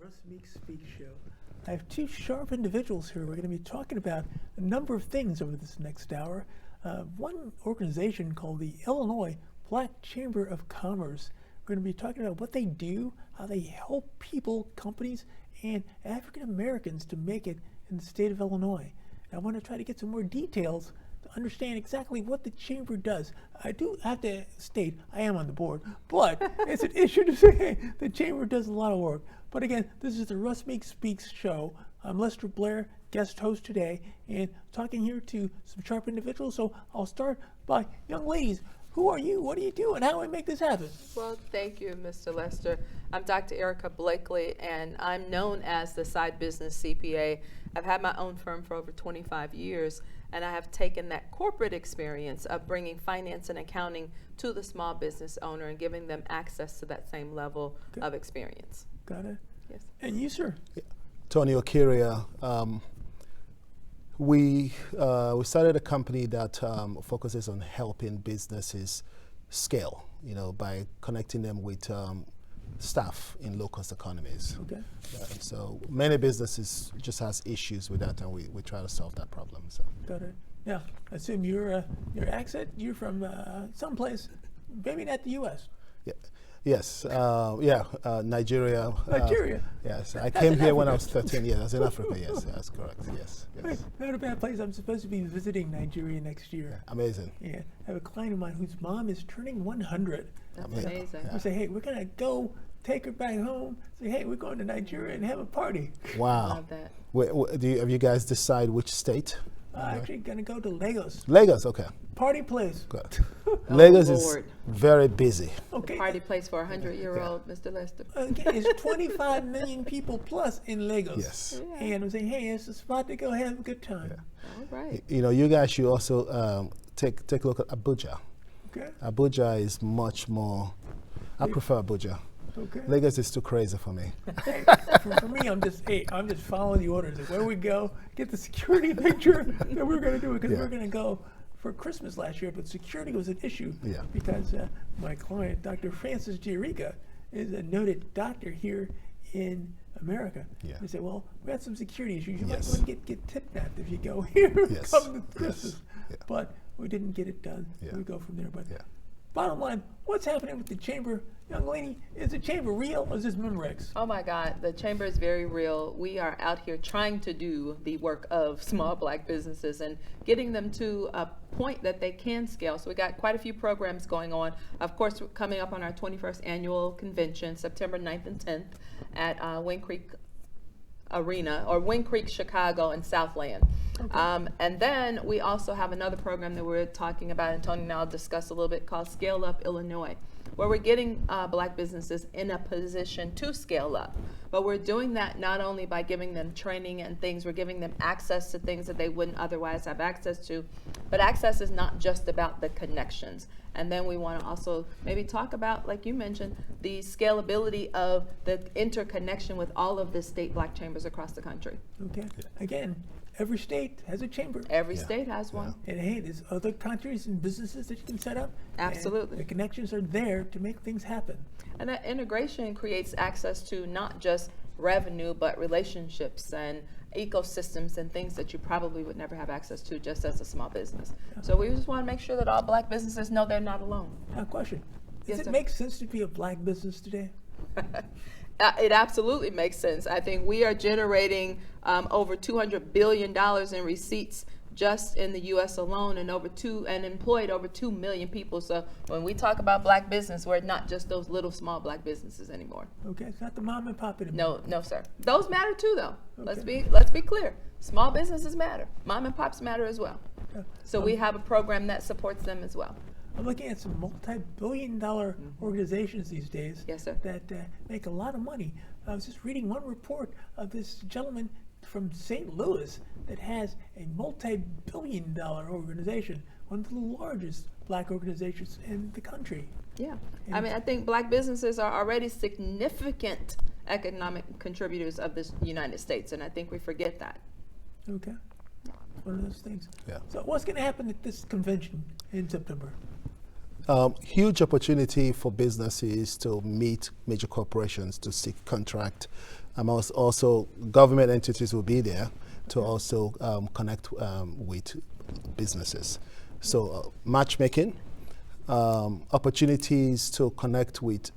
Russ Meek Speak Show. I have two sharp individuals here. We're going to be talking about a number of things over this next hour. One organization called the Illinois Black Chamber of Commerce. We're going to be talking about what they do, how they help people, companies, and African Americans to make it in the state of Illinois. And I want to try to get some more details to understand exactly what the chamber does. I do have to state I am on the board, but it's an issue to say the chamber does a lot of work. But again, this is the Russ Meek Speaks show. I'm Lester Blair, guest host today, and talking here to some sharp individuals. So I'll start by young ladies. Who are you? What do you do? And how do we make this happen? Well, thank you, Mr. Lester. I'm Dr. Erica Blakely, and I'm known as the Side Business CPA. I've had my own firm for over 25 years, and I have taken that corporate experience of bringing finance and accounting to the small business owner and giving them access to that same level of experience. Got it? Yes. And you, sir? Yeah. Tony Okhiria. We started a company that focuses on helping businesses scale, by connecting them with staff in low-cost economies. Okay. So many businesses just has issues with that, and we try to solve that problem. So. Got it. Yeah. I assume your accent, you're from someplace, maybe not the U.S. Yeah. Yes. Nigeria. Nigeria. Yes. I came here when I was 13 years. I was in Africa. Yes, that's correct. Yes. Right. Not a bad place. I'm supposed to be visiting Nigeria next year. Amazing. Yeah. I have a client of mine whose mom is turning 100. That's amazing. Yeah. We say, hey, we're going to go take her back home. Say, hey, we're going to Nigeria and have a party. Wow. Love that. Have you guys decide which state? Actually going to go to Lagos. Lagos, okay. Party place. Good. Lagos is very busy. Okay. Party place for a 100-year-old, Mr. Lester. Again, it's 25 million people plus in Lagos. Yes. Yeah. And I'm saying, hey, it's a spot to go have a good time. All right. You guys should also take a look at Abuja. Okay. Abuja is much more. I prefer Abuja. Okay. Lagos is too crazy for me. Hey, for me, I'm just following the orders. Like, where we go, get the security picture that we're going to do it because we're going to go for Christmas last year, but security was an issue because my client, Dr. Francis Gierica, is a noted doctor here in America. Yeah. They said, well, we had some security issues. You Yes. might want to get kidnapped if you go here Yes. come to Christmas. Yes. Yeah. But we didn't get it done. Yeah. We go from there. But Yeah. bottom line, what's happening with the chamber? Young lady, is the chamber real or is this Memorex? Oh my God, the chamber is very real. We are out here trying to do the work of small black businesses and getting them to a point that they can scale. So we got quite a few programs going on. Of course, we're coming up on our 21st annual convention, September 9th and 10th at Wind Creek Arena, or Wind Creek, Chicago, and Southland. Okay. And then we also have another program that we're talking about, and Tony and I will discuss a little bit, called Scale Up Illinois, where we're getting black businesses in a position to scale up. But we're doing that not only by giving them training and things, we're giving them access to things that they wouldn't otherwise have access to. But access is not just about the connections. And then we want to also maybe talk about, like you mentioned, the scalability of the interconnection with all of the state black chambers across the country. Okay. Again, every state has a chamber. Every state has one. And hey, there's other countries and businesses that you can set up. Absolutely. The connections are there to make things happen. And that integration creates access to not just revenue, but relationships and ecosystems and things that you probably would never have access to just as a small business. So we just want to make sure that all black businesses know they're not alone. Now, question. Does Yes, it sir. make sense to be a black business today? It absolutely makes sense. I think we are generating over $200 billion in receipts just in the U.S. alone, and employed over 2 million people. So when we talk about black business, we're not just those little small black businesses anymore. Okay, it's not the mom and pop anymore. No, sir. Those matter too, though. Okay. Let's be clear. Small businesses matter. Mom and pops matter as well. So we have a program that supports them as well. I'm looking at some multi-billion-dollar organizations these days. Yes, sir. That make a lot of money. I was just reading one report of this gentleman from St. Louis that has a multi-billion-dollar organization, one of the largest black organizations in the country. Yeah. I mean, I think black businesses are already significant economic contributors of this United States, and I think we forget that. Okay. It's one of those things. Yeah. So what's going to happen at this convention in September? Huge opportunity for businesses to meet major corporations to seek contract. Also, government entities will be there to also connect with businesses. So matchmaking, opportunities to connect with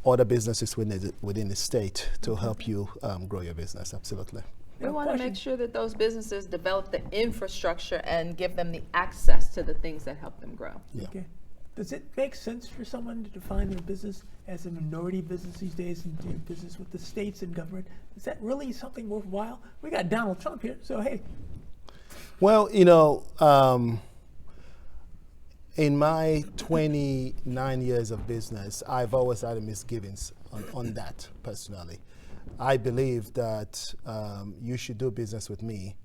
other businesses within the state to help you grow your business. Absolutely. We want to make sure that those businesses develop the infrastructure and give them the access to the things that help them grow. Yeah. Okay. Does it make sense for someone to define their business as a minority business these days and do business with the states and government? Is that really something worthwhile? We got Donald Trump here, so hey. Well, in my 29 years of business, I've always had misgivings on that personally. I believe that you should do business with me,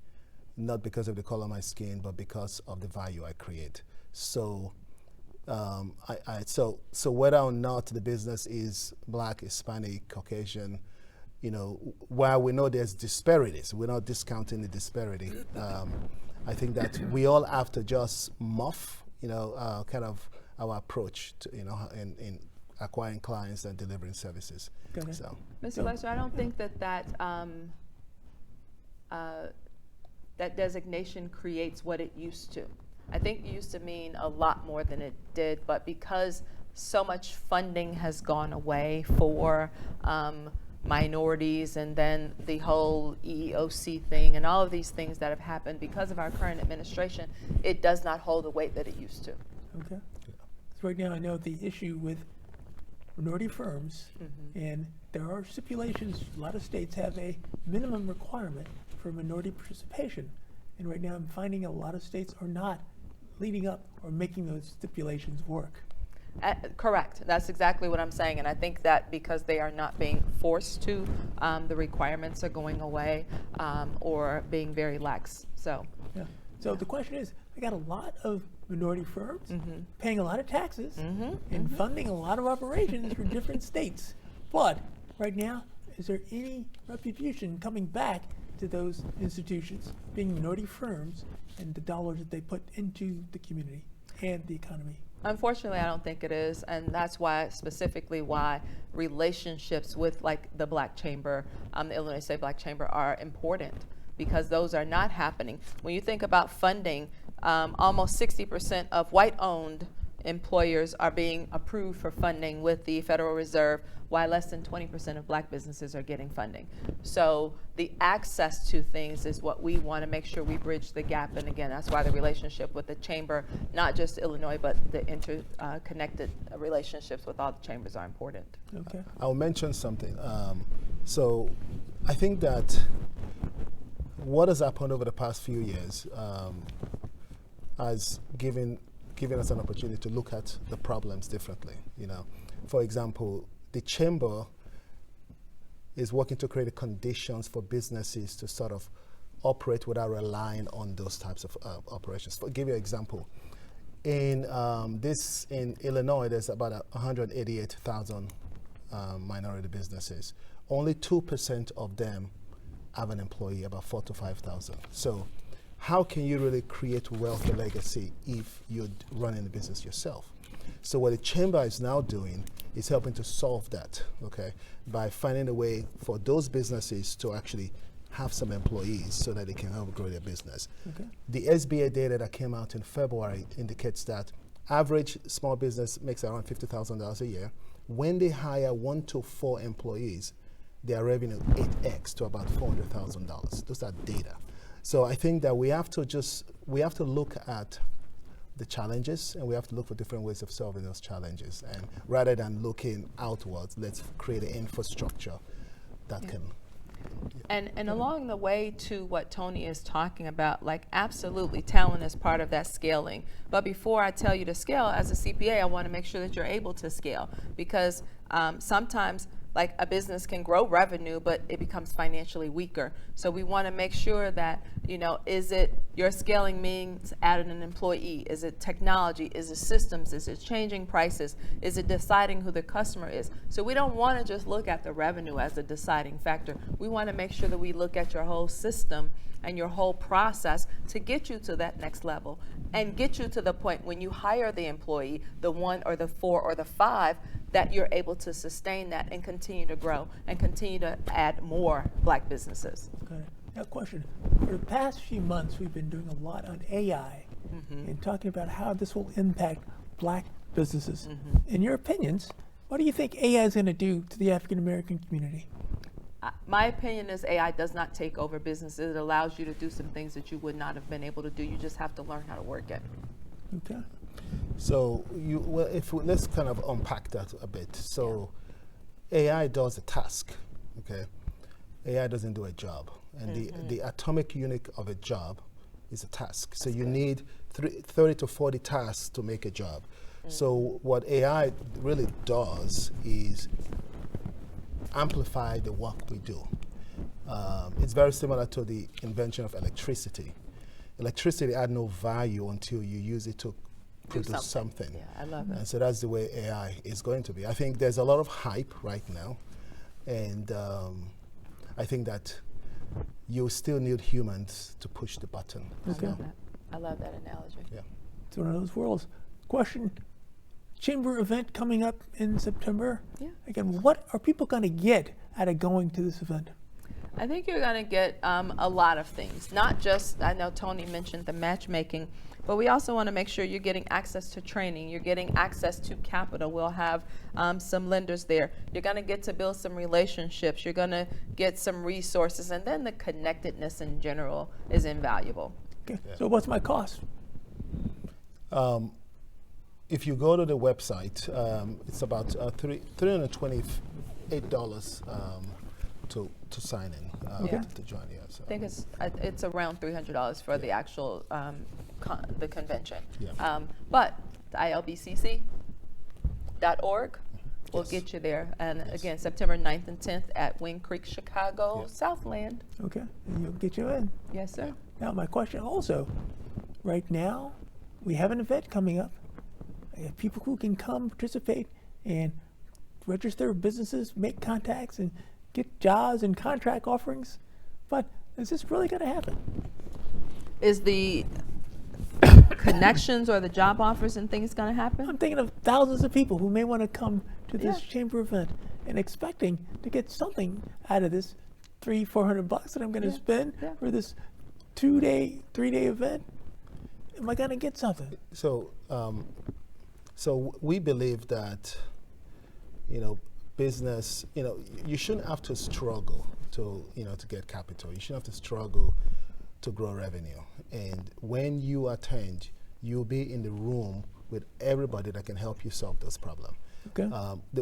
not because of the color of my skin, but because of the value I create. So, so whether or not the business is Black, Hispanic, Caucasian, while we know there's disparities, we're not discounting the disparity. I think that we all have to just muff, kind of our approach to, in acquiring clients and delivering services. Okay. So, Mr. Lester, I don't think that designation creates what it used to. I think it used to mean a lot more than it did, but because so much funding has gone away for minorities, and then the whole EEOC thing and all of these things that have happened because of our current administration, it does not hold the weight that it used to. Okay. So right now I know the issue with minority firms, and there are stipulations. A lot of states have a minimum requirement for minority participation. And right now I'm finding a lot of states are not leading up or making those stipulations work. Correct. That's exactly what I'm saying. And I think that because they are not being forced to, the requirements are going away or being very lax. So, yeah. So the question is, I got a lot of minority firms paying a lot of taxes and funding a lot of operations for different states. But right now, is there any retribution coming back to those institutions, being minority firms, and the dollars that they put into the community and the economy? Unfortunately, I don't think it is, and that's why, specifically why relationships with like the Black Chamber, the Illinois State Black Chamber, are important, because those are not happening. When you think about funding, almost 60% of white-owned employers are being approved for funding with the Federal Reserve, while less than 20% of Black businesses are getting funding. So the access to things is what we want to make sure we bridge the gap. And again, that's why the relationship with the chamber, not just Illinois, but the interconnected relationships with all the chambers are important. Okay. I'll mention something. So I think that what has happened over the past few years has given us an opportunity to look at the problems differently. For example, the chamber is working to create the conditions for businesses to sort of operate without relying on those types of operations. For give you an example, in Illinois, there's about 188,000 minority businesses. Only 2% of them have an employee, about 4,000 to 5,000. So how can you really create wealth or legacy if you're running the business yourself? So what the chamber is now doing is helping to solve that, okay, by finding a way for those businesses to actually have some employees so that they can help grow their business. Okay. The SBA data that came out in February indicates that average small business makes around $50,000 a year. When they hire 1 to 4 employees, their revenue 8x to about $400,000. Those are data. So I think that we have to look at the challenges, and we have to look for different ways of solving those challenges. And rather than looking outwards, let's create an infrastructure that can. And along the way to what Tony is talking about, like absolutely talent is part of that scaling. But before I tell you to scale, as a CPA, I want to make sure that you're able to scale, because sometimes like a business can grow revenue, but it becomes financially weaker. So we want to make sure that, is it your scaling means adding an employee? Is it technology? Is it systems? Is it changing prices? Is it deciding who the customer is? So we don't want to just look at the revenue as a deciding factor. We want to make sure that we look at your whole system and your whole process to get you to that next level and get you to the point when you hire the employee, the 1 or the 4 or the 5, that you're able to sustain that and continue to grow and continue to add more Black businesses. Okay. Now, question. For the past few months, we've been doing a lot on AI and talking about how this will impact Black businesses. In your opinions, what do you think AI is going to do to the African American community? My opinion is AI does not take over businesses. It allows you to do some things that you would not have been able to do. You just have to learn how to work it. Okay. So let's kind of unpack that a bit. So AI does a task, okay? AI doesn't do a job. And the atomic unit of a job is a task. So you need 30 to 40 tasks to make a job. So what AI really does is amplify the work we do. It's very similar to the invention of electricity. Electricity had no value until you use it to produce something. Yeah, I love that. And so that's the way AI is going to be. I think there's a lot of hype right now, and I think that you still need humans to push the button. Okay. I love that analogy. Yeah. It's one of those worlds. Question. Chamber event coming up in September. Yeah. Again, what are people going to get out of going to this event? I think you're going to get a lot of things. Not just, I know Tony mentioned the matchmaking, but we also want to make sure you're getting access to training. You're getting access to capital. We'll have some lenders there. You're going to get to build some relationships. You're going to get some resources. And then the connectedness in general is invaluable. Okay. Yeah. So what's my cost? If you go to the website, it's about $328 to sign in to join. Yeah, so. I think it's around $300 for the actual the convention. Yeah. But the ILBCC.org will get you there. And again, September 9th and 10th at Wing Creek, Chicago, Southland. Okay, and you'll get you in. Yes, sir. Now, my question also, right now, we have an event coming up. We have people who can come participate and register their businesses, make contacts, and get jobs and contract offerings. But is this really going to happen? Is the connections or the job offers and things going to happen? I'm thinking of thousands of people who may want to come to this chamber event and expecting to get something out of this $300-400 that I'm going to spend for this 2-day, 3-day event. Am I going to get something? So we believe that, business, you shouldn't have to struggle to get capital. You shouldn't have to struggle to grow revenue. And when you attend, you'll be in the room with everybody that can help you solve this problem. Okay.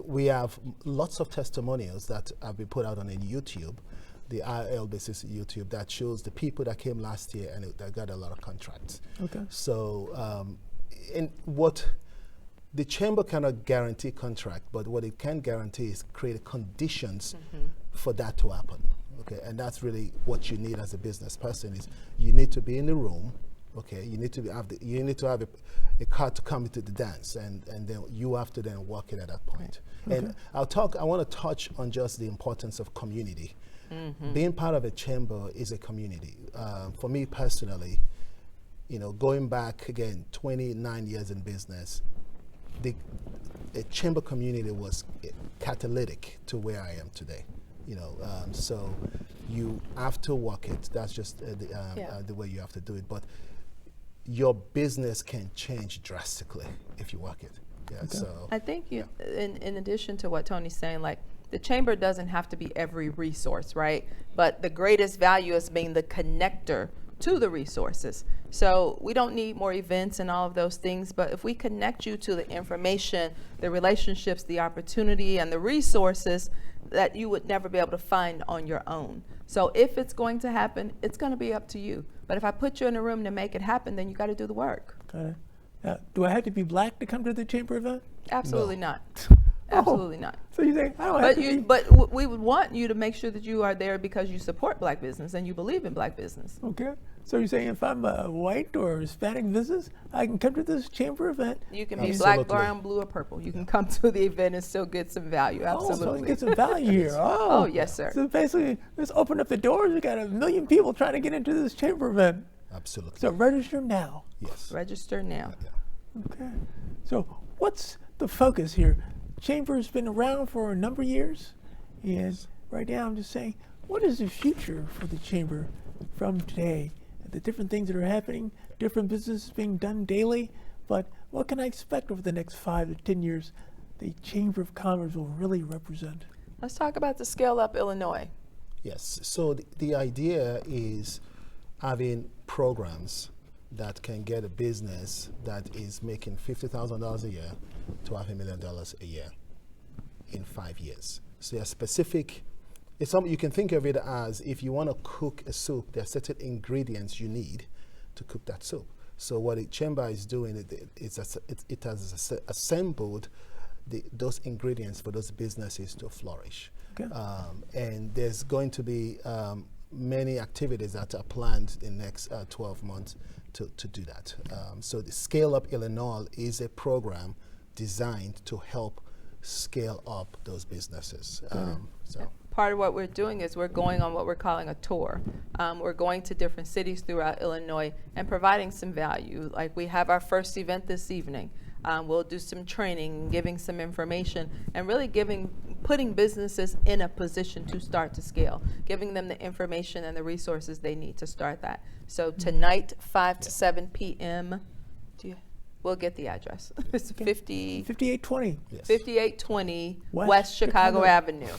We have lots of testimonials that have been put out on YouTube, the ILBCC YouTube, that shows the people that came last year and that got a lot of contracts. Okay. So, and what the chamber cannot guarantee contract, but what it can guarantee is create conditions for that to happen. Okay, and that's really what you need as a business person. Is you need to be in the room. Okay, you need to have a card to come into the dance, and then you have to then work it at that point. Okay. And I want to touch on just the importance of community. Being part of a chamber is a community. For me personally, going back again 29 years in business, the chamber community was catalytic to where I am today. So you have to work it. That's just the way you have to do it. But your business can change drastically if you work it. Yeah. Okay. So I think in addition to what Tony's saying, like, the chamber doesn't have to be every resource, right? But the greatest value is being the connector to the resources. So we don't need more events and all of those things, but if we connect you to the information, the relationships, the opportunity, and the resources that you would never be able to find on your own. So if it's going to happen, it's going to be up to you. But if I put you in a room to make it happen, then you got to do the work. Okay. Now, do I have to be Black to come to the chamber event? Absolutely not. Absolutely not. So you say, I don't have But to be. we would want you to make sure that you are there because you support black business and you believe in black business. Okay. So you're saying if I'm a white or Hispanic business, I can come to this chamber event? You can be Absolutely. black, brown, blue, or purple. You can come to the event and still get some value. Oh, so I Absolutely. can get some value here. Oh, yes, sir. So basically, let's open up the doors. We got 1 million people trying to get into this chamber event. Absolutely. So register now. Yes. Register now. Okay. So what's the focus here? Chamber's been around for a number of years, and right now I'm just saying, what is the future for the chamber from today? The different things that are happening, different businesses being done daily, but what can I expect over the next 5 to 10 years the Chamber of Commerce will really represent? Let's talk about the Scale Up Illinois. Yes. So the idea is having programs that can get a business that is making $50,000 a year to have $1 million a year in 5 years. So there are specific. It's something you can think of it as if you want to cook a soup, there are certain ingredients you need to cook that soup. So what the chamber is doing, it has assembled those ingredients for those businesses to flourish. Okay. And there's going to be many activities that are planned in the next 12 months to do that. So the Scale Up Illinois is a program designed to help scale up those businesses. So. Part of what we're doing is we're going on what we're calling a tour. We're going to different cities throughout Illinois and providing some value. Like we have our first event this evening. We'll do some training, giving some information, and really putting businesses in a position to start to scale, giving them the information and the resources they need to start that. So tonight, 5 to 7 p.m., we'll get the address. It's 5820. Yes. 5820 West West Chicago Chicago. Avenue,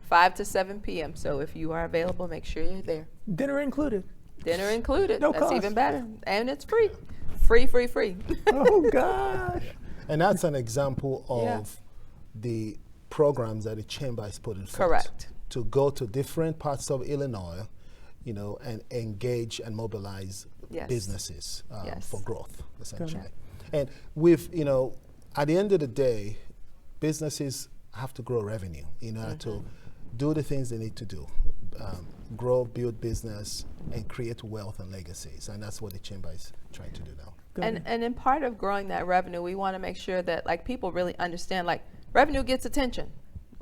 5 to 7 p.m. So if you are available, make sure you're there. Dinner included. Dinner included. No That's cost. even better. And it's free. Free. Oh, gosh. And that's an example of Yeah. the programs that the chamber is putting forth. Correct. To go to different parts of Illinois, and engage and mobilize Yes. businesses Yes. for growth, essentially. Correct. And at the end of the day, businesses have to grow revenue in order to do the things they need to do. Grow, build business, and create wealth and legacies. And that's what the chamber is trying to do now. And in part of growing that revenue, we want to make sure that people really understand revenue gets attention.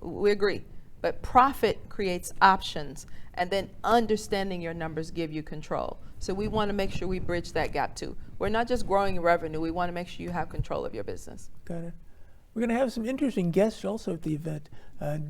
We agree. But profit creates options, and then understanding your numbers give you control. So we want to make sure we bridge that gap too. We're not just growing revenue, we want to make sure you have control of your business. Got it. We're going to have some interesting guests also at the event.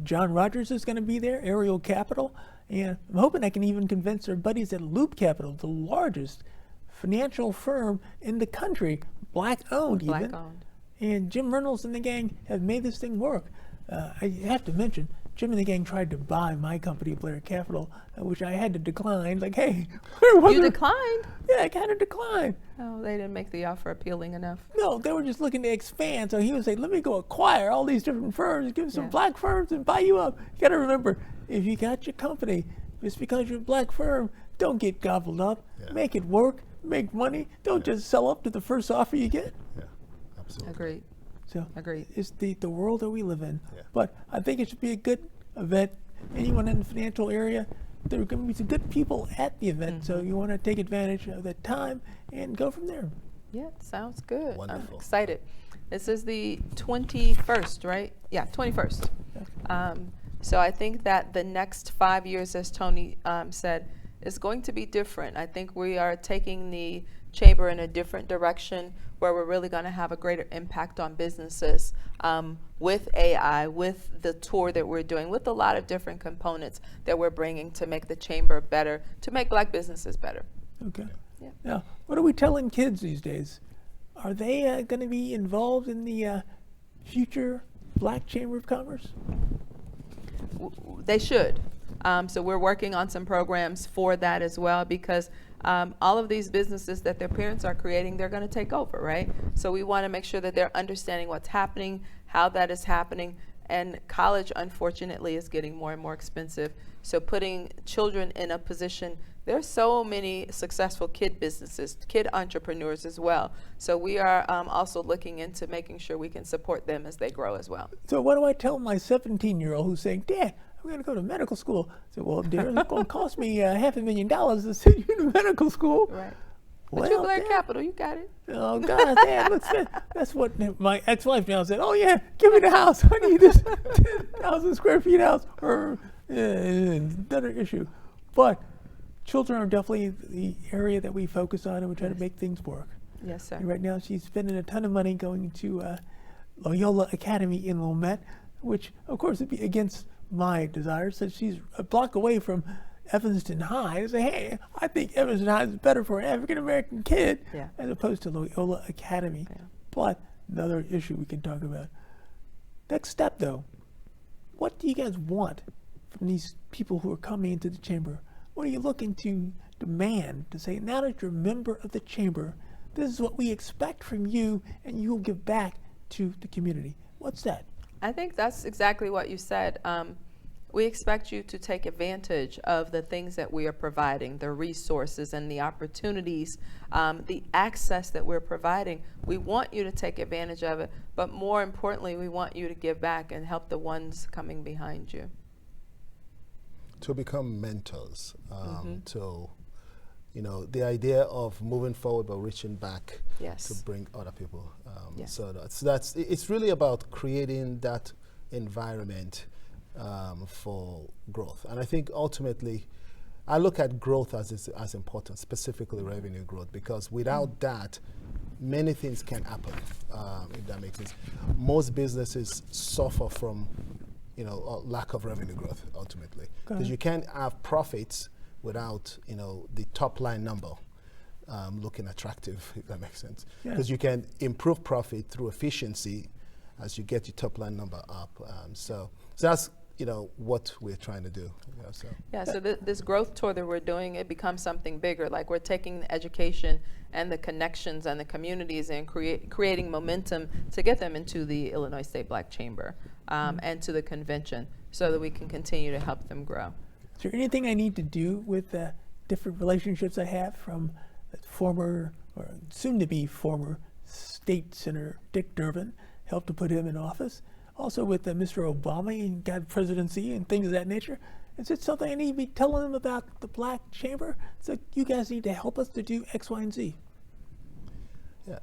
John Rogers is going to be there, Ariel Capital, and I'm hoping I can even convince our buddies at Loop Capital, the largest financial firm in the country, black-owned even. Black-owned. And Jim Reynolds and the gang have made this thing work. I have to mention, Jim and the gang tried to buy my company, Blair Capital, which I had to decline. Like, hey, You declined? Yeah, I kind of declined. Oh, they didn't make the offer appealing enough. No, they were just looking to expand. So he would say, let me go acquire all these different firms, give some Yeah. black firms and buy you up. You got to remember, if you got your company, just because you're a black firm, don't get gobbled up. Yeah. Make it work, make money. Don't just sell up to the first offer you get. Yeah, absolutely. Agreed. So Agreed. it's the world that we live in. Yeah. But I think it should be a good event. Anyone in the financial area, there are going to be some good people at the event. So you want to take advantage of that time and go from there. Yeah, sounds good. Wonderful. I'm excited. This is the 21st, right? Yeah, 21st. So I think that the next 5 years, as Tony said, is going to be different. I think we are taking the chamber in a different direction where we're really going to have a greater impact on businesses with AI, with the tour that we're doing, with a lot of different components that we're bringing to make the chamber better, to make black businesses better. Okay. Yeah. Now, what are we telling kids these days? Are they going to be involved in the future Black Chamber of Commerce? They should. So we're working on some programs for that as well, because all of these businesses that their parents are creating, they're going to take over, right? So we want to make sure that they're understanding what's happening, how that is happening, and college, unfortunately, is getting more and more expensive. So putting children in a position There's so many successful kid businesses, kid entrepreneurs as well. So we are also looking into making sure we can support them as they grow as well. So what do I tell my 17-year-old who's saying, Dad, I'm going to go to medical school? I said, well, dear, it's going to cost me $500,000 to send you to medical school. Right. Well, But you Blair Dad, Capital, you got it. oh, God, Dad, that's what my ex-wife now said. Oh, yeah, give me the house. I need this 10,000 square feet house. Or another issue. But children are definitely the area that we focus on, and we try to make things work. Yes, sir. And right now, she's spending a ton of money going to Loyola Academy in Wilmette, which, of course, would be against my desires. So she's a block away from Evanston High. I say, hey, I think Evanston High is better for an African-American kid as opposed to Loyola Academy. Yeah. But another issue we can talk about. Next step, though, what do you guys want from these people who are coming into the chamber? What are you looking to demand to say, now that you're a member of the chamber, this is what we expect from you, and you'll give back to the community? What's that? I think that's exactly what you said. We expect you to take advantage of the things that we are providing, the resources and the opportunities, the access that we're providing. We want you to take advantage of it, but more importantly, we want you to give back and help the ones coming behind you. To become mentors, to, the idea of moving forward but reaching back to bring other people. So it's really about creating that environment for growth. And I think ultimately, I look at growth as important, specifically revenue growth, because without that, many things can happen, if that makes sense. Most businesses suffer from lack of revenue growth ultimately, because you can't have profits without the top line number looking attractive, if that makes sense. Because you can improve profit through efficiency as you get your top line number up. So that's what we're trying to do. So this growth tour that we're doing, it becomes something bigger. Like, we're taking the education and the connections and the communities and creating momentum to get them into the Illinois State Black Chamber and to the convention, so that we can continue to help them grow. Is there anything I need to do with the different relationships I have from former, or soon-to-be former, State Senator Dick Durbin, helped to put him in office? Also with Mr. Obama and got presidency and things of that nature. Is it something I need to be telling them about the Black Chamber? So you guys need to help us to do X, Y, and Z. Yeah,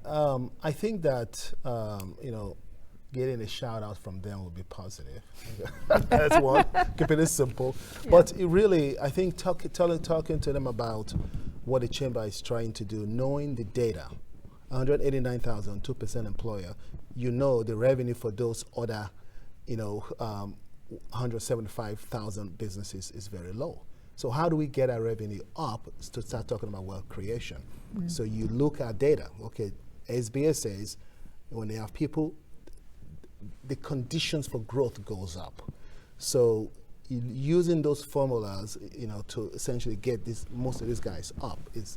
I think that getting a shout out from them would be positive. That's one. Keeping it simple, but it really, I think talking to them about what the chamber is trying to do, knowing the data, 189,000, 2% employer. The revenue for those other, 175,000 businesses is very low. So how do we get our revenue up to start talking about wealth creation? So you look at data. Okay, SBS says when they have people, the conditions for growth goes up. So using those formulas, to essentially get most of these guys up is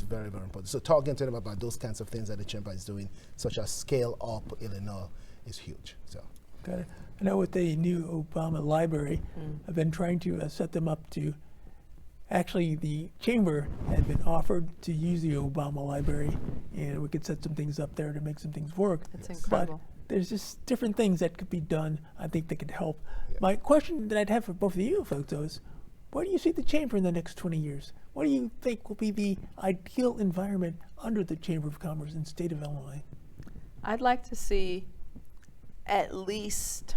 very, very important. So talking to them about those kinds of things that the chamber is doing, such as scale up Illinois, is huge. So. Got it. I know with the new Obama library, I've been trying to set them up to. Actually, the chamber had been offered to use the Obama library, and we could set some things up there to make some things work. That's incredible. But there's just different things that could be done, I think, that could help. My question that I'd have for both of you folks, though, is where do you see the chamber in the next 20 years? What do you think will be the ideal environment under the Chamber of Commerce in the state of Illinois? I'd like to see at least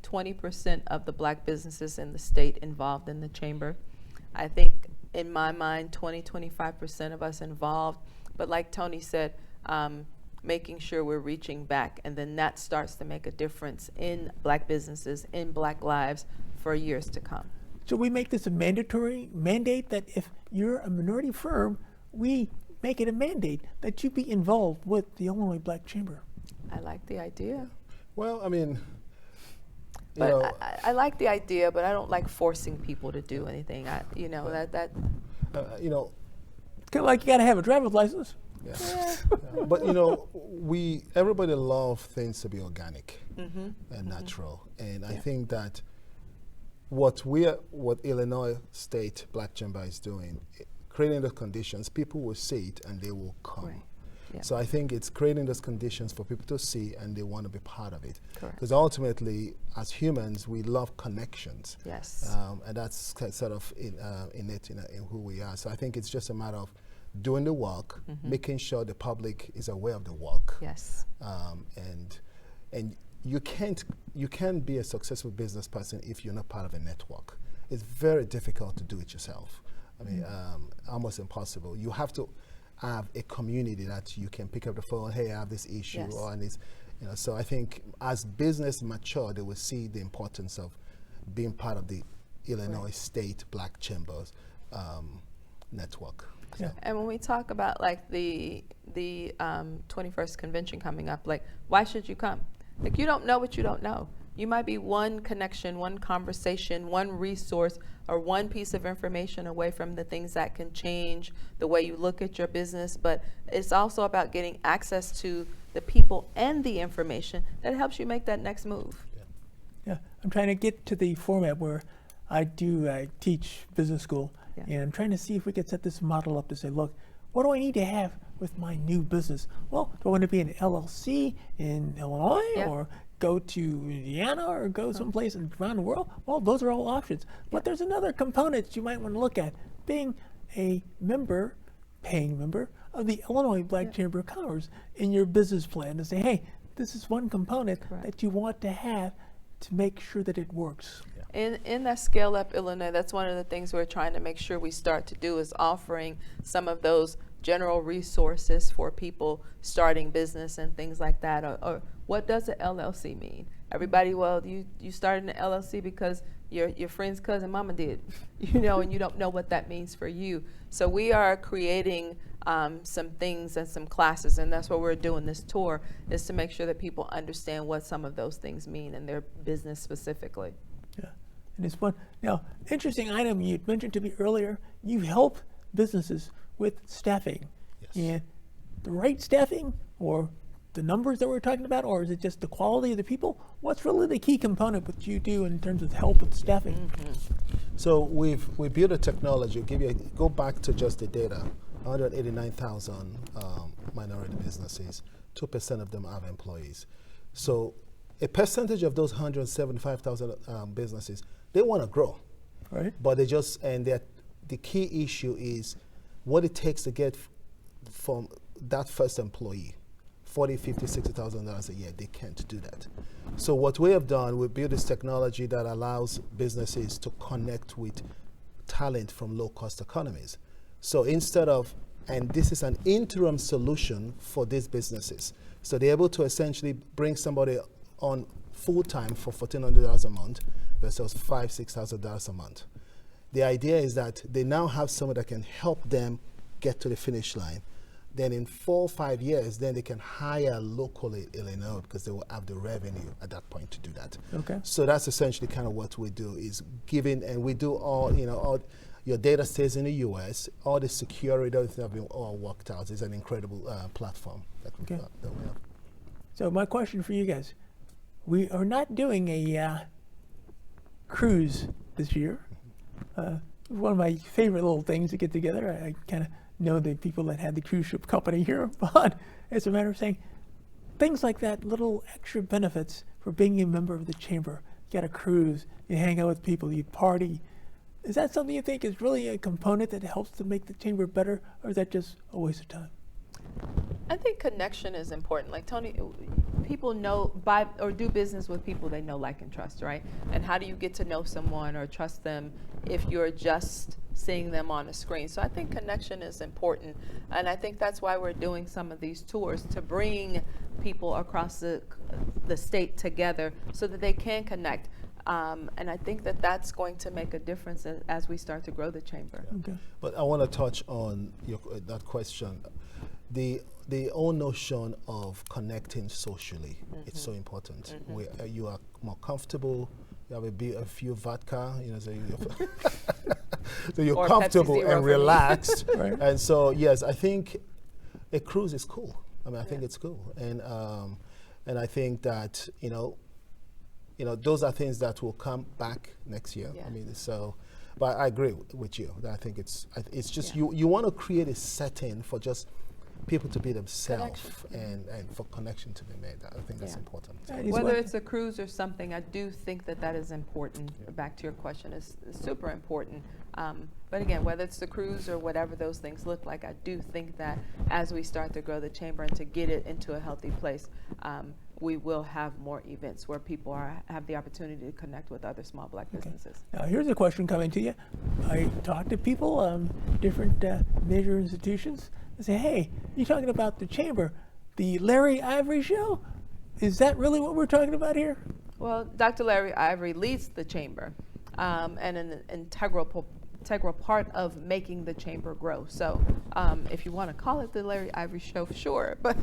20% of the Black businesses in the state involved in the chamber. I think, in my mind, 25% of us involved. But like Tony said, making sure we're reaching back, and then that starts to make a difference in Black businesses, in Black lives for years to come. So we make this a mandatory mandate that if you're a minority firm, we make it a mandate that you be involved with the Illinois Black Chamber. I like the idea. Well, I mean, I like the idea, but I don't like forcing people to do anything. Kind of like you got to have a driver's license. Yeah. But everybody loves things to be organic and natural, and I think that what Illinois State Black Chamber is doing, creating the conditions, people will see it and they will come. Right. Yeah. So I think it's creating those conditions for people to see and they want to be part of it. Correct. Because ultimately, as humans, we love connections. Yes. And that's sort of innate in who we are. So I think it's just a matter of doing the work, making sure the public is aware of the work. Yes. And you can't be a successful business person if you're not part of a network. It's very difficult to do it yourself. I mean, almost impossible. You have to have a community that you can pick up the phone, hey, I have this issue, Yes. or this, so I think as business mature, they will see the importance of being part of the Illinois State Black Chambers network. Yeah. And when we talk about like the 21st convention coming up, like, why should you come? Like, you don't know what you don't know. You might be one connection, one conversation, one resource, or one piece of information away from the things that can change the way you look at your business. But it's also about getting access to the people and the information that helps you make that next move. Yeah, I'm trying to get to the format where I teach business school, Yeah. and I'm trying to see if we could set this model up to say, look, what do I need to have with my new business? Well, do I want to be an LLC in Illinois, Yeah. or go to Indiana, or go someplace around the world? Well, those are all options. But there's another component you might want to look at, being a member, paying member of the Illinois Black Chamber of Commerce in your business plan, to say, hey, this is one component Correct. that you want to have to make sure that it works. In that Scale Up Illinois, that's one of the things we're trying to make sure we start to do, is offering some of those general resources for people starting business and things like that. Or what does an LLC mean? Everybody, well, you started an LLC because your friend's cousin mama did, and you don't know what that means for you. So we are creating some things and some classes, and that's what we're doing this tour, is to make sure that people understand what some of those things mean in their business specifically. Yeah, and it's one. Now, interesting item you mentioned to me earlier, you help businesses with staffing. Yes. And the right staffing, or the numbers that we're talking about, or is it just the quality of the people? What's really the key component what you do in terms of help with staffing? So we built a technology. Go back to just the data. 189,000 minority businesses. 2% of them have employees. So a percentage of those 175,000 businesses, they want to grow, Right? but the key issue is what it takes to get from that first employee, $40,000, $50,000, $60,000 a year. They can't do that. So what we have done, we built this technology that allows businesses to connect with talent from low-cost economies. So instead of, and this is an interim solution for these businesses. So they're able to essentially bring somebody on full-time for $1,400 a month versus $5,000, $6,000 a month. The idea is that they now have someone that can help them get to the finish line. Then in 4 or 5 years, then they can hire locally in Illinois because they will have the revenue at that point to do that. Okay. So that's essentially kind of what we do, is giving, and we do all your data stays in the U.S. All the security, everything have been all worked out. It's an incredible platform that we have. So my question for you guys, we are not doing a cruise this year. One of my favorite little things to get together. I kind of know the people that had the cruise ship company here, but it's a matter of saying things like that, little extra benefits for being a member of the chamber. You got a cruise, you hang out with people, you party. Is that something you think is really a component that helps to make the chamber better, or is that just a waste of time? I think connection is important. Like Tony, people know, buy or do business with people they know, like, and trust, right? And how do you get to know someone or trust them if you're just seeing them on a screen? So I think connection is important. And I think that's why we're doing some of these tours, to bring people across the state together so that they can connect. And I think that that's going to make a difference as we start to grow the chamber. Okay. But I want to touch on that question. The whole notion of connecting socially, it's so important. Where you are more comfortable, you have a few vodka, so you're Or comfortable Pepsi Zero and for me. relaxed. Right. And so, yes, I think a cruise is cool. I mean, I think it's cool. And I think that, those are things that will come back next year. Yeah. I mean, so, but I agree with you that I think it's just Yeah. you want to create a setting for just people to be themselves Connection. and for connection to be made. I think that's Yeah. important. Whether it's a cruise or something, I do think that is important. Back to your question, is super important. But again, whether it's the cruise or whatever those things look like, I do think that as we start to grow the chamber and to get it into a healthy place, we will have more events where people have the opportunity to connect with other small Black businesses. Now, here's a question coming to you. I talk to people, different major institutions. I say, hey, you're talking about the chamber, the Larry Ivory show? Is that really what we're talking about here? Well, Dr. Larry Ivory leads the chamber, and an integral part of making the chamber grow. So if you want to call it the Larry Ivory Show, sure. But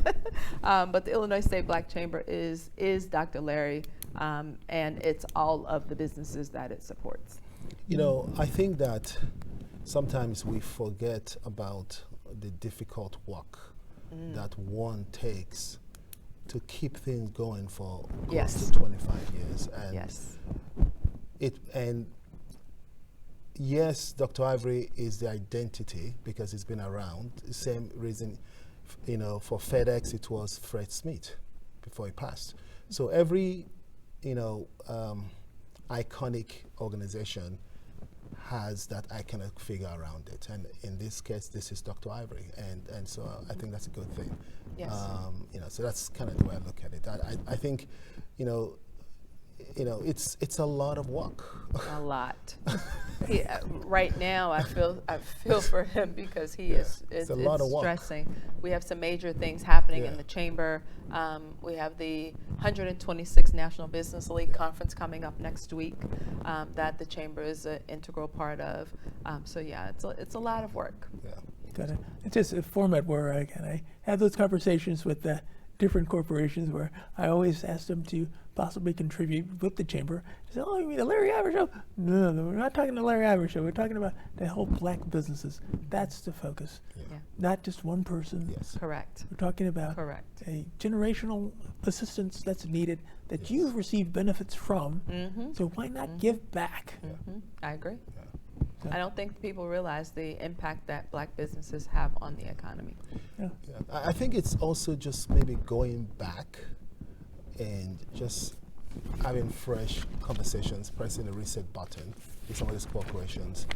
the Illinois State Black Chamber is Dr. Larry, and it's all of the businesses that it supports. I think that sometimes we forget about the difficult work that one takes to keep things going for close to 25 years. And yes, Dr. Ivory is the identity because it's been around. The same reason, for FedEx it was Fred Smith before he passed. So every, iconic organization has that iconic figure around it, and in this case, this is Dr. Ivory, and so I think that's a good thing. Yes. So that's kind of the way I look at it. I think, it's a lot of work. A lot. Right now, I feel for him because it's a lot of work. stressing. We have some major things happening in the chamber. We have the 126th National Business League Conference coming up next week that the chamber is an integral part of. It's a lot of work. Yeah. Got it. It's just a format where I have those conversations with different corporations where I always ask them to possibly contribute with the chamber. They say, oh, you mean the Larry Ivory Show? No, we're not talking the Larry Ivory Show. We're talking about the whole Black businesses. That's the focus. Yeah. Not just one person. Yes. Correct. We're talking about a generational assistance that's needed that you've received benefits from. So why not give back? I agree. Yeah. I don't think people realize the impact that Black businesses have on the economy. Yeah. I think it's also just maybe going back and just having fresh conversations, pressing the reset button with some of these corporations,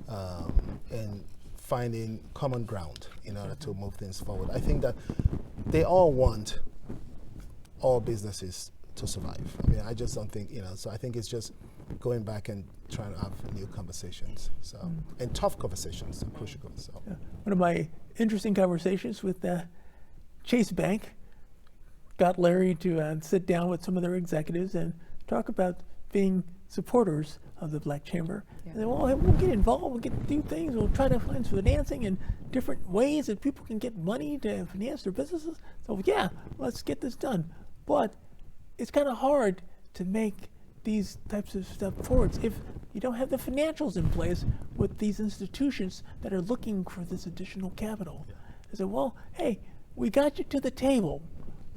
and finding common ground in order to move things forward. I think that they all want all businesses to survive. I mean, I just don't think, so I think it's just going back and trying to have new conversations. So, and tough conversations, crucial conversations. So. Yeah. One of my interesting conversations with Chase Bank got Larry to sit down with some of their executives and talk about being supporters of the Black Chamber. Yeah. And then, well, we'll get involved, we'll get to do things, we'll try to find financing and different ways that people can get money to finance their businesses. So yeah, let's get this done. But it's kind of hard to make these types of step forwards if you don't have the financials in place with these institutions that are looking for this additional capital. I said, well, hey, we got you to the table,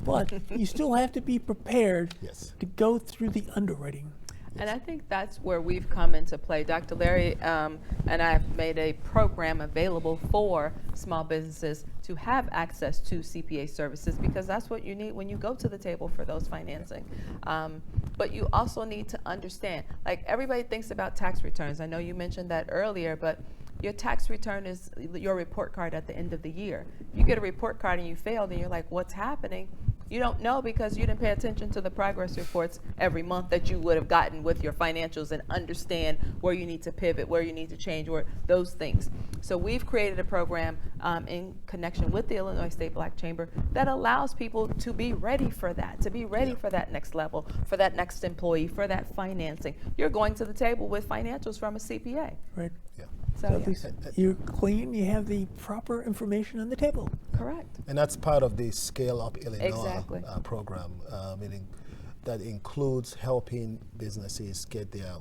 but you still have to be prepared to go through the underwriting. And I think that's where we've come into play. Dr. Larry and I have made a program available for small businesses to have access to CPA services because that's what you need when you go to the table for those financing. But you also need to understand, like everybody thinks about tax returns. I know you mentioned that earlier, but your tax return is your report card at the end of the year. If you get a report card and you fail, then you're like, what's happening? You don't know because you didn't pay attention to the progress reports every month that you would have gotten with your financials and understand where you need to pivot, where you need to change, where those things. So we've created a program in connection with the Illinois State Black Chamber that allows people to be ready for that, to be ready for that next level, for that next employee, for that financing. You're going to the table with financials from a CPA. Right. Yeah. So at least you're clean, you have the proper information on the table. Correct. And that's part of the Scale Up Illinois program, meaning that includes helping businesses get their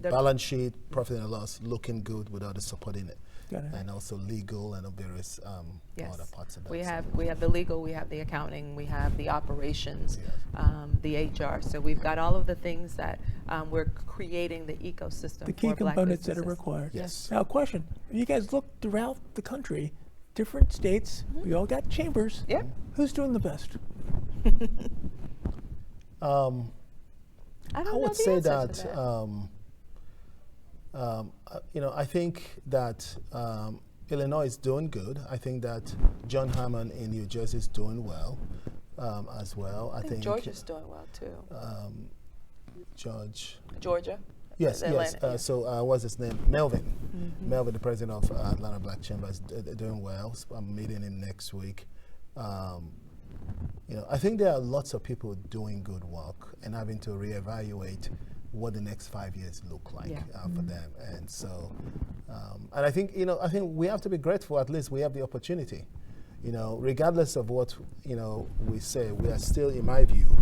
balance sheet, profit and loss looking good without the supporting Got it. and also legal and various Yes. other parts of that. We So, have the legal, we have the accounting, we have the operations, Yes. the HR. So we've got all of the things that we're creating the ecosystem The key for Black components that are businesses. required. Yes. Now, question: if you guys look throughout the country, different states, we all got chambers. Yep. Who's doing the best? I don't I know would the say answer to that, I think that Illinois is doing good. I think that John Hammond in New Jersey is doing well as well. I think Georgia's doing well too. George. Georgia. Yes, Atlanta, yes. yeah. So what's his name? Melvin. Melvin, the president of Atlanta Black Chamber, is doing well. I'm meeting him next week. I think there are lots of people doing good work and having to reevaluate what the next 5 years look like Yeah. for them. And so, and I think we have to be grateful. At least we have the opportunity. Regardless of what we say, we are still, in my view,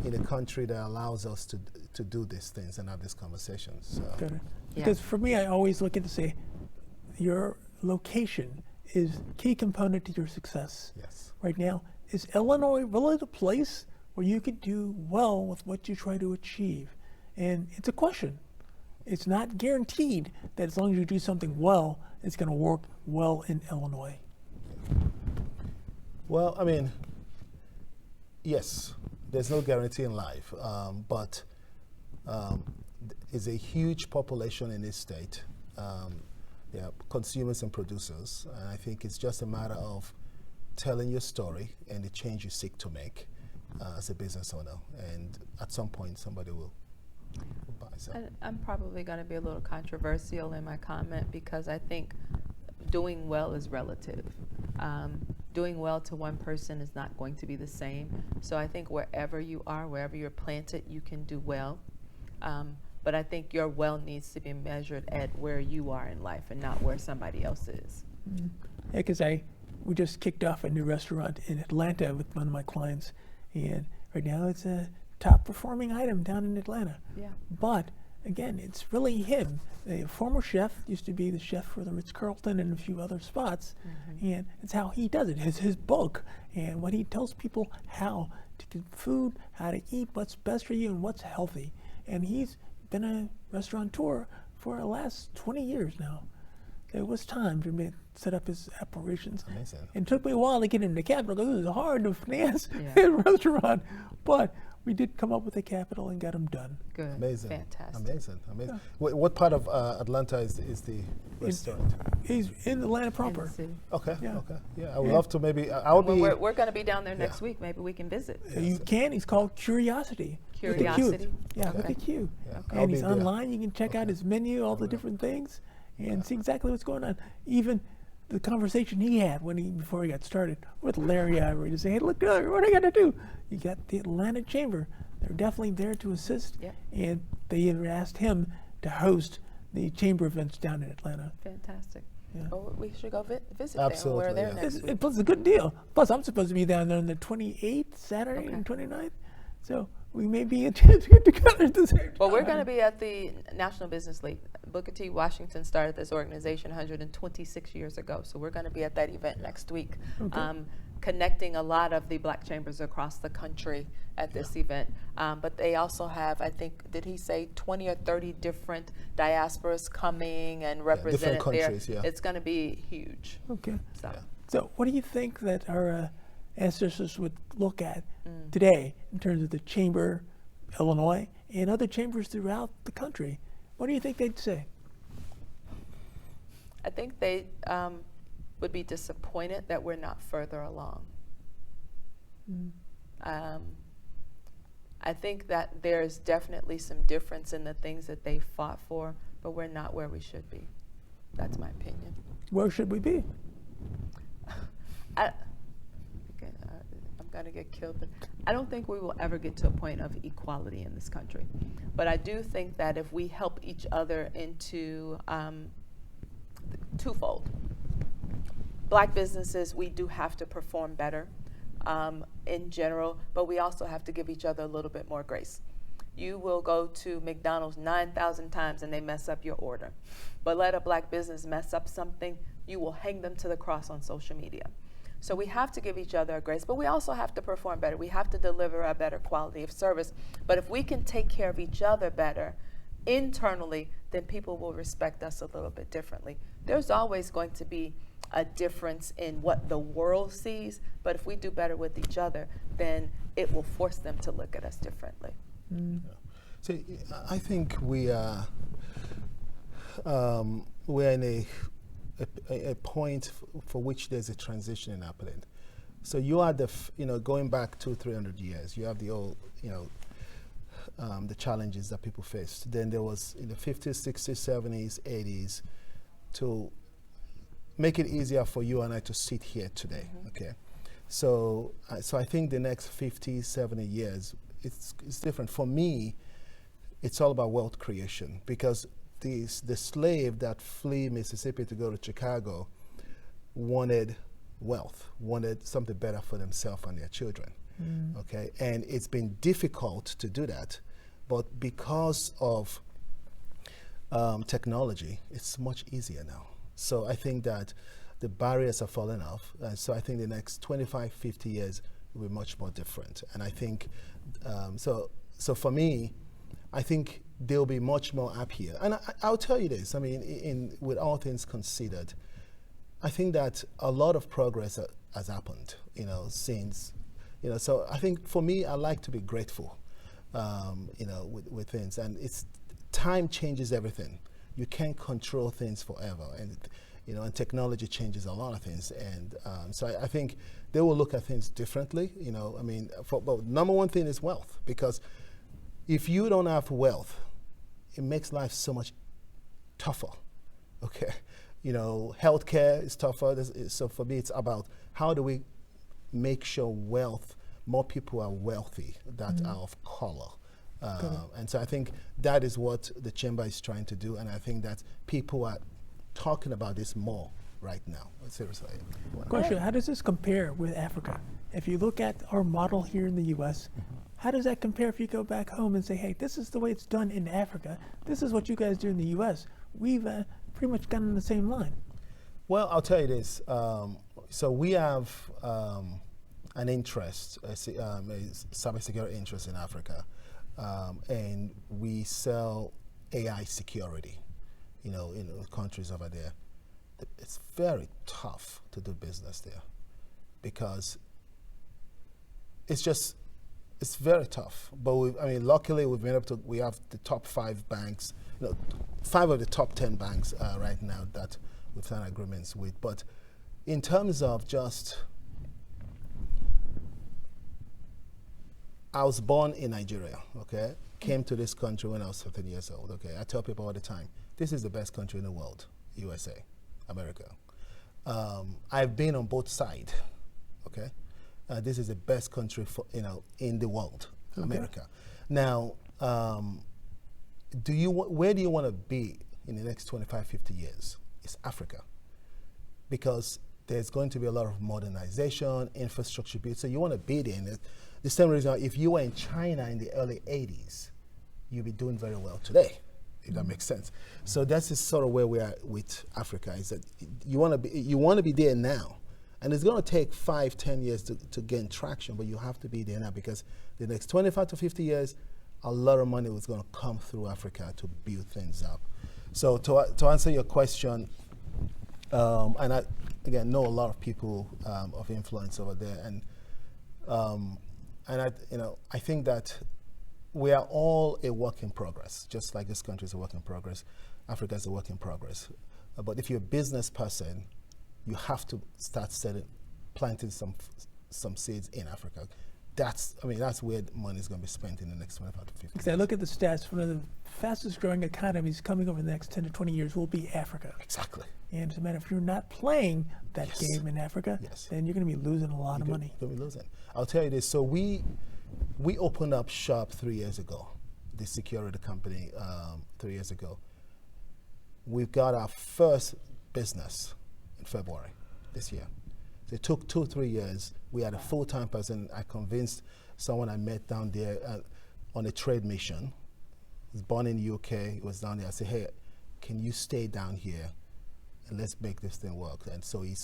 in a country that allows us to do these things and have these conversations. So. Got it. Yeah. Because for me, I always look at to say, your location is key component to your success. Yes. Right now, is Illinois really the place where you could do well with what you try to achieve? And it's a question. It's not guaranteed that as long as you do something well, it's going to work well in Illinois. Well, I mean, yes, there's no guarantee in life, but there's a huge population in this state. Consumers and producers, and I think it's just a matter of telling your story and the change you seek to make as a business owner, and at some point somebody will buy. So. I'm probably going to be a little controversial in my comment because I think doing well is relative. Doing well to one person is not going to be the same. So I think wherever you are, wherever you're planted, you can do well. But I think your well needs to be measured at where you are in life and not where somebody else is. Yeah, because we just kicked off a new restaurant in Atlanta with one of my clients, and right now it's a top performing item down in Atlanta. Yeah. But again, it's really him. The former chef used to be the chef for the Ritz-Carlton and a few other spots, and it's how he does it. His book and what he tells people how to do food, how to eat, what's best for you, and what's healthy. And he's been a restaurateur for the last 20 years now. It was time for me to set up his operations. Amazing. And it took me a while to get into capital because it was hard to finance Yeah. a restaurant. But we did come up with the capital and got them done. Good. Amazing. Fantastic. Amazing. What part of Atlanta is the restaurant? He's in Atlanta In proper. the city. Okay. Yeah. Okay. Yeah, I would love to. Maybe I would Well, be. we're going to be down there next Yeah. week. Maybe we can visit. You can. He's called Curiosity. With a Q. Curiosity? Yeah, Okay. with a Q. Yeah, I'll And be he's there. online. You can check out Okay. his menu, all the different things, and see exactly what's going on. Even the conversation he had before he got started with Larry Ivory to say, hey, look, what I got to do? You got the Atlanta Chamber. They're definitely there to assist. Yep. And they even asked him to host the chamber events down in Atlanta. Fantastic. Yeah. Well, we should go visit Absolutely, there. We're there yeah. next week. Plus, it's a good deal. Plus, I'm supposed to be down there on the 28th, Saturday, Okay. and 29th. So we may be a chance to get together at the same time. Well, we're going to be at the National Business League. Booker T. Washington started this organization 126 years ago. So we're going to be at that event next week, connecting a lot of the Black chambers across the country at this event. But they also have, I think, did he say 20 or 30 different diasporas coming and represented countries, there? yeah. It's going to be huge. Okay. So. Yeah. So what do you think that our ancestors would look at today in terms of the chamber, Illinois, and other chambers throughout the country? What do you think they'd say? I think they would be disappointed that we're not further along. I think that there's definitely some difference in the things that they fought for, but we're not where we should be. That's my opinion. Where should we be? I'm going to get killed, but I don't think we will ever get to a point of equality in this country. But I do think that if we help each other into twofold. Black businesses, we do have to perform better in general, but we also have to give each other a little bit more grace. You will go to McDonald's 9,000 times and they mess up your order. But let a black business mess up something, you will hang them to the cross on social media. So we have to give each other a grace, but we also have to perform better. We have to deliver a better quality of service. But if we can take care of each other better internally, then people will respect us a little bit differently. There's always going to be a difference in what the world sees, but if we do better with each other, then it will force them to look at us differently. Yeah. So I think we're in a point for which there's a transition happening. So you are going back 200-300 years. You have the old, the challenges that people faced. Then there was in the 50s, 60s, 70s, 80s to make it easier for you and I to sit here today. Mm-hmm. Okay, so I think the next 50, 70 years, it's different. For me, it's all about wealth creation, because the slave that flee Mississippi to go to Chicago wanted wealth, wanted something better for themselves and their children. Mm. Okay, and it's been difficult to do that, but because of technology, it's much easier now. So I think that the barriers are falling off. So I think the next 25, 50 years will be much more different. And I think, so for me, I think they'll be much more happier. And I'll tell you this, I mean, with all things considered, I think that a lot of progress has happened, since, so I think for me, I like to be grateful, with things. And time changes everything. You can't control things forever, and and technology changes a lot of things, and so I think they will look at things differently. But number one thing is wealth, because if you don't have wealth, it makes life so much tougher. Okay, healthcare is tougher. So for me, it's about how do we make sure more people are wealthy that are of color. And so I think that is what the chamber is trying to do, and I think that people are talking about this more right now. Seriously. Question, how does this compare with Africa? If you look at our model here in the U.S., how does that compare if you go back home and say, hey, this is the way it's done in Africa, this is what you guys do in the U.S., we've pretty much gotten on the same line? Well, I'll tell you this. So we have an interest, a cybersecurity interest in Africa. And we sell AI security, in the countries over there. It's very tough to do business there, because it's very tough. But luckily we have the top 5 banks, 5 of the top 10 banks right now that we've signed agreements with. But in terms of I was born in Nigeria, okay? Came to this country when I was 15 years old, okay? I tell people all the time, this is the best country in the world, USA, America. I've been on both sides, okay? This is the best country in the world, okay. America. Now, where do you want to be in the next 25, 50 years? It's Africa. Because there's going to be a lot of modernization, infrastructure build, so you want to be there. And the same reason, if you were in China in the early 80s, you'd be doing very well today, if that makes sense. So that's just sort of where we are with Africa, is that you want to be there now. And it's going to take 5, 10 years to gain traction, but you have to be there now, because the next 25 to 50 years, a lot of money was going to come through Africa to build things up. So to answer your question, and I, again, know a lot of people of influence over there, and I think that we are all a work in progress, just like this country is a work in progress. Africa is a work in progress. But if you're a business person, you have to start planting some seeds in Africa. That's where money is going to be spent in the next 25 to 50 years. Because I look at the stats, one of the fastest growing economies coming over the next 10 to 20 years will be Africa. Exactly. And as a matter of fact, if you're not playing that Yes. game in Africa, Yes. then you're going to be losing a lot of money. You're going to be losing. I'll tell you this. So we opened up shop 3 years ago, the security company 3 years ago. We've got our first business in February this year. So it took 2 or 3 years. We had a full-time person. I convinced someone I met down there. on a trade mission. He was born in the UK. He was down there. I said, hey, can you stay down here and let's make this thing work? And so he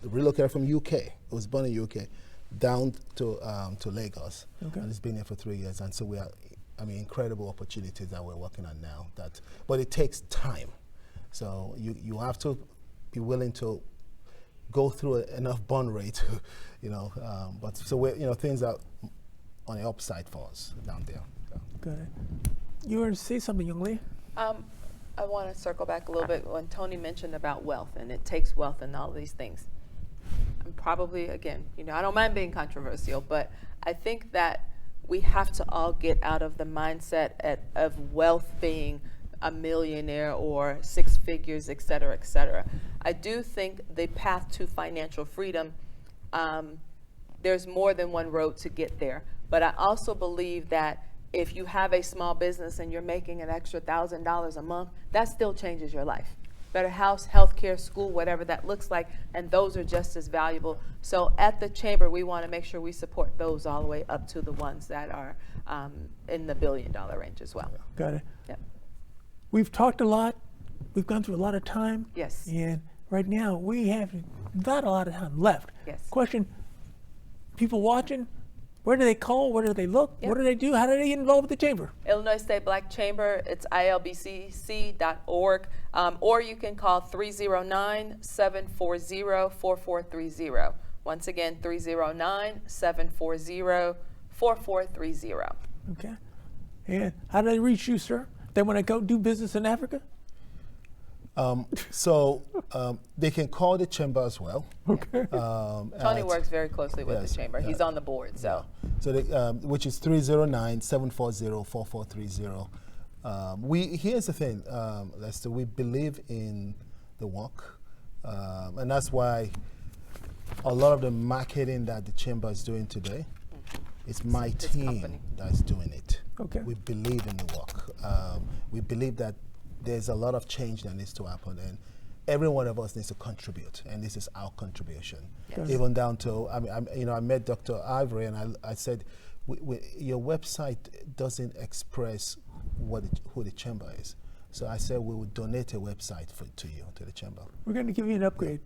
relocated from UK. He was born in UK, down to Lagos, Okay. and he's been here for 3 years. And so we are, incredible opportunities that we're working on now. But it takes time. So you have to be willing to go through enough burn rate, but so we're, things are on the upside for us down there. So. Got it. You were to say something, young lady? I want to circle back a little bit when Tony mentioned about wealth, and it takes wealth and all these things. I'm probably, again, I don't mind being controversial, but I think that we have to all get out of the mindset of wealth being a millionaire or six figures, et cetera, et cetera. I do think the path to financial freedom, there's more than one road to get there. But I also believe that if you have a small business and you're making an extra $1,000 a month, that still changes your life. Better house, healthcare, school, whatever that looks like, and those are just as valuable. So at the chamber, we want to make sure we support those all the way up to the ones that are in the $1 billion range as well. Got it. Yep. We've talked a lot. We've gone through a lot of time. Yes. And right now, we have not a lot of time left. Yes. Question, people watching, where do they call? Where do they look? Yep. What do they do? How do they get involved with the chamber? Illinois State Black Chamber, it's ILBCC.org, or you can call 309-740-4430. Once again, 309-740-4430. Okay. And how do they reach you, sir? They want to go do business in Africa? So they can call the chamber as well. Okay. Tony works very closely with the chamber. He's on the board, so. So they, which is 309-740-4430. Here's the thing, Lester, we believe in the work, and that's why a lot of the marketing that the chamber is doing today, it's my team that's doing it. Okay. We believe in the work. We believe that there's a lot of change that needs to happen, and every one of us needs to contribute, and this is our contribution. Yes. Even down to, I met Dr. Ivory, and I said, your website doesn't express who the chamber is. So I said we would donate a website to the chamber. We're going to give you an upgrade.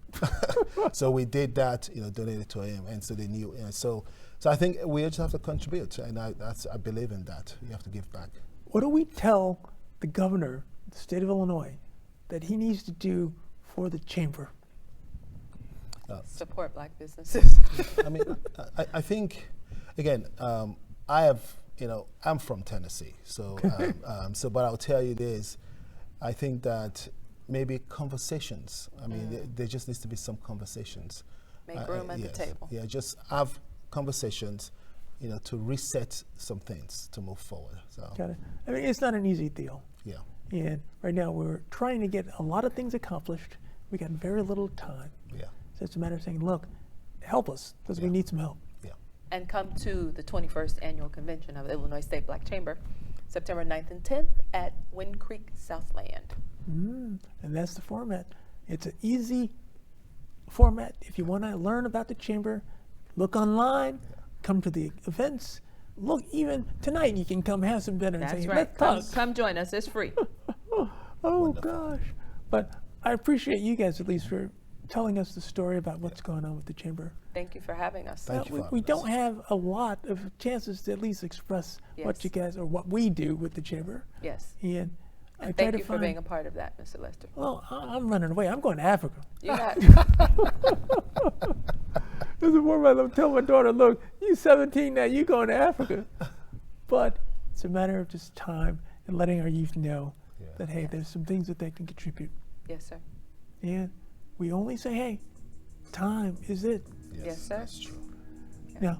So we did that, donated to him, and so they knew. So I think we just have to contribute, and I believe in that. You have to give back. What do we tell the governor of the state of Illinois that he needs to do for the chamber? Support black businesses. I think, again, I'm from Tennessee, so but I'll tell you this, I think that maybe conversations. There just needs to be some conversations. Make room at the table. Yeah, just have conversations, to reset some things to move forward. So. Got it. It's not an easy deal. Yeah. And right now we're trying to get a lot of things accomplished. We got very little time. Yeah. So it's a matter of saying, look, help us, because we need some help. Yeah. And come to the 21st Annual Convention of the Illinois State Black Chamber, September 9th and 10th at Wind Creek, Southland. And that's the format. It's an easy format. If you want to learn about the chamber, look online, come to the events. Look, even tonight you can come have some dinner and That's say, right. let's talk. Come join us. It's free. Oh Wonderful. gosh. But I appreciate you guys at least for telling us the story about what's going on with the chamber. Thank you for having us. Thank you for We having don't us. have a lot of chances to at least express what Yes. you guys or what we do with the chamber. Yes. And I And try thank to you for find, being a part of that, Mr. Lester. well, I'm running away. I'm going to Africa. You got This is more I tell my daughter, look, you 17 now, you going to Africa. But it's a matter of just time and letting our youth know that, hey, there's some things that they can contribute. Yes, sir. And we only say, hey, time is it. Yes, sir. That's true. Now,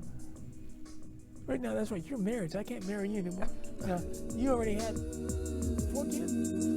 right now, that's right, you're married, so I can't marry you anymore. Now, you already had 4 kids?